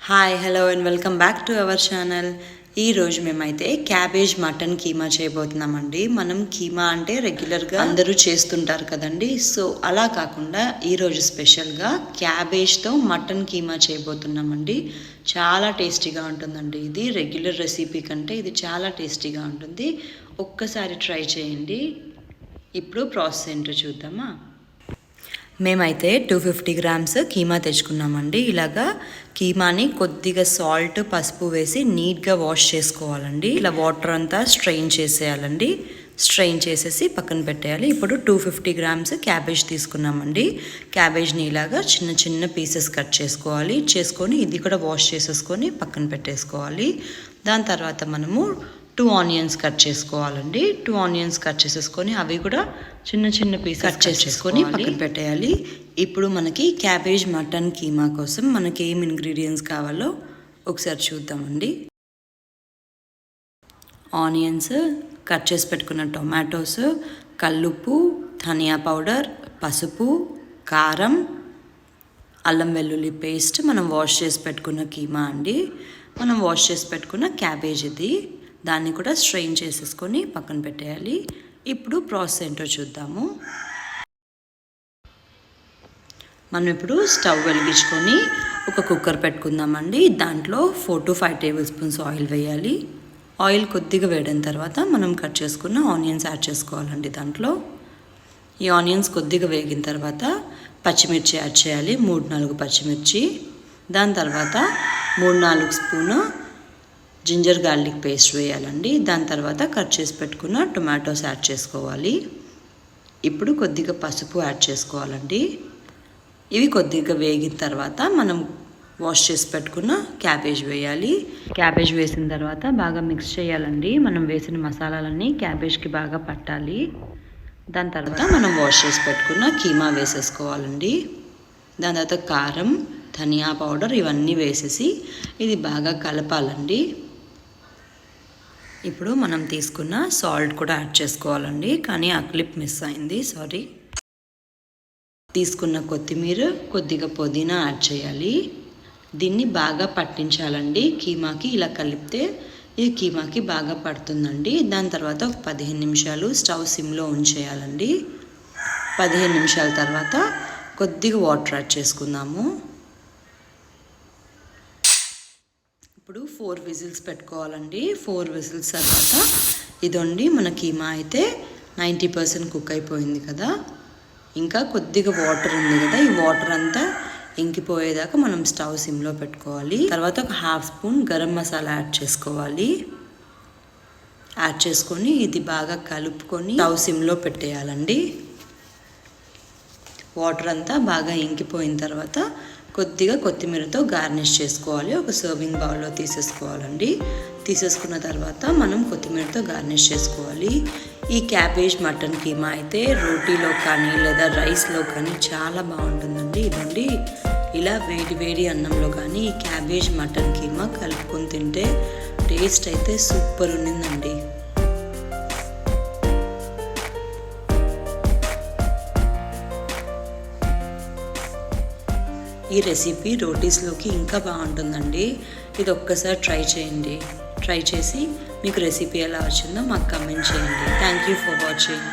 Hi hello and welcome back to our channel. ఈరోజు మేమైతే cabbage mutton keema చేయబోతున్నామండి. మనం కీమా అంటే రెగ్యులర్గా అందరూ చేస్తుంటారు కదండి. సో అలా కాకుండా ఈరోజు స్పెషల్గా క్యాబేజ్తో మటన్ కీమా చేయబోతున్నామండి. చాలా టేస్టీగా ఉంటుందండి. ఇది రెగ్యులర్ రెసిపీ కంటే ఇది చాలా టేస్టీగా ఉంటుంది. ఒక్కసారి ట్రై చేయండి. ఇప్పుడు ప్రాసెస్ ఏంటో చూద్దామా. మేమైతే 250 గ్రామ్స్ కీమా తెచ్చుకున్నామండి. ఇలాగా కీమాని కొద్దిగా సాల్ట్ పసుపు వేసి నీట్గా వాష్ చేసుకోవాలండి. ఇలా వాటర్ అంతా స్ట్రెయిన్ చేసేయాలండి. స్ట్రెయిన్ చేసేసి పక్కన పెట్టేయాలి. ఇప్పుడు 250 గ్రామ్స్ క్యాబేజ్ తీసుకున్నామండి. క్యాబేజ్ని ఇలాగా చిన్న చిన్న పీసెస్ కట్ చేసుకొని ఇది కూడా వాష్ చేసేసుకొని పక్కన పెట్టేసుకోవాలి. దాని తర్వాత మనము 2 ఆనియన్స్ కట్ చేసుకోవాలండి. 2 ఆనియన్స్ కట్ చేసేసుకొని అవి కూడా చిన్న చిన్న పీస్ కట్ చేసేసుకొని పక్కన పెట్టేయాలి. ఇప్పుడు మనకి క్యాబేజ్ మటన్ కీమా కోసం మనకి ఏం ఇంగ్రీడియంట్స్ కావాలో ఒకసారి చూద్దామండి. ఆనియన్స్, కట్ చేసి పెట్టుకున్న టొమాటోస్, కల్లుప్పు, ధనియా పౌడర్, పసుపు, కారం, అల్లం వెల్లుల్లి పేస్ట్, మనం వాష్ చేసి పెట్టుకున్న కీమా అండి. మనం వాష్ చేసి పెట్టుకున్న క్యాబేజ్ ఇది. దాన్ని కూడా స్ట్రెయిన్ చేసేసుకొని పక్కన పెట్టేయాలి. ఇప్పుడు ప్రాసెస్ ఏంటో చూద్దాము. మనం ఇప్పుడు స్టవ్ వెలిగించుకొని ఒక కుక్కర్ పెట్టుకుందామండి. దాంట్లో 4 to 5 టేబుల్ స్పూన్స్ ఆయిల్ వేయాలి. ఆయిల్ కొద్దిగా వేడిన తర్వాత మనం కట్ చేసుకున్న ఆనియన్స్ యాడ్ చేసుకోవాలండి. దాంట్లో ఈ ఆనియన్స్ కొద్దిగా వేగిన తర్వాత పచ్చిమిర్చి యాడ్ చేయాలి. 3-4 పచ్చిమిర్చి. దాని తర్వాత 3-4 స్పూను జింజర్ గార్లిక్ పేస్ట్ వేయాలండి. దాని తర్వాత కట్ చేసి పెట్టుకున్న టొమాటోస్ యాడ్ చేసుకోవాలి. ఇప్పుడు కొద్దిగా పసుపు యాడ్ చేసుకోవాలండి. ఇవి కొద్దిగా వేగిన తర్వాత మనం వాష్ చేసి పెట్టుకున్న క్యాబేజ్ వేయాలి. క్యాబేజ్ వేసిన తర్వాత బాగా మిక్స్ చేయాలండి. మనం వేసిన మసాలాలన్నీ క్యాబేజ్కి బాగా పట్టాలి. దాని తర్వాత మనం వాష్ చేసి పెట్టుకున్న కీమా వేసేసుకోవాలండి. దాని తర్వాత కారం, ధనియా పౌడర్ ఇవన్నీ వేసేసి ఇది బాగా కలపాలండి. ఇప్పుడు మనం తీసుకున్న సాల్ట్ కూడా యాడ్ చేసుకోవాలండి. కానీ ఆ క్లిప్ మిస్ అయింది, సారీ. తీసుకున్న కొత్తిమీర, కొద్దిగా పుదీనా యాడ్ చేయాలి. దీన్ని బాగా పట్టించాలండి కీమాకి. ఇలా కలిపితే ఈ కీమాకి బాగా పడుతుందండి. దాని తర్వాత ఒక 15 నిమిషాలు స్టవ్ సిమ్లో ఉంచేయాలండి. 15 నిమిషాల తర్వాత కొద్దిగా వాటర్ యాడ్ చేసుకుందాము. ఇప్పుడు 4 విజిల్స్ పెట్టుకోవాలండి. 4 విజిల్స్ తర్వాత ఇదండి మన కీమా అయితే 90% కుక్ అయిపోయింది కదా. ఇంకా కొద్దిగా వాటర్ ఉంది కదా, ఈ వాటర్ అంతా ఇంకిపోయేదాకా మనం స్టవ్ సిమ్లో పెట్టుకోవాలి. తర్వాత ఒక 1/2 స్పూన్ గరం మసాలా యాడ్ చేసుకోవాలి. యాడ్ చేసుకొని ఇది బాగా కలుపుకొని స్టవ్ సిమ్లో పెట్టేయాలండి. వాటర్ అంతా బాగా ఇంకిపోయిన తర్వాత కొద్దిగా కొత్తిమీరతో గార్నిష్ చేసుకోవాలి. ఒక సర్వింగ్ బౌల్లో తీసేసుకోవాలండి. తీసేసుకున్న తర్వాత మనం కొత్తిమీరతో గార్నిష్ చేసుకోవాలి. ఈ క్యాబేజ్ మటన్ కీమా అయితే రోటీలో కానీ లేదా రైస్లో కానీ చాలా బాగుంటుందండి. ఇదండి ఇలా వేడి వేడి అన్నంలో కానీ ఈ క్యాబేజ్ మటన్ కీమా కలుపుకొని తింటే టేస్ట్ అయితే సూపర్ ఉండిందండి. ఈ రెసిపీ రోటీస్లోకి ఇంకా బాగుంటుందండి. ఇది ఒక్కసారి ట్రై చేయండి. ట్రై చేసి మీకు రెసిపీ ఎలా వచ్చిందో మాకు కామెంట్ చేయండి. Thank you for watching.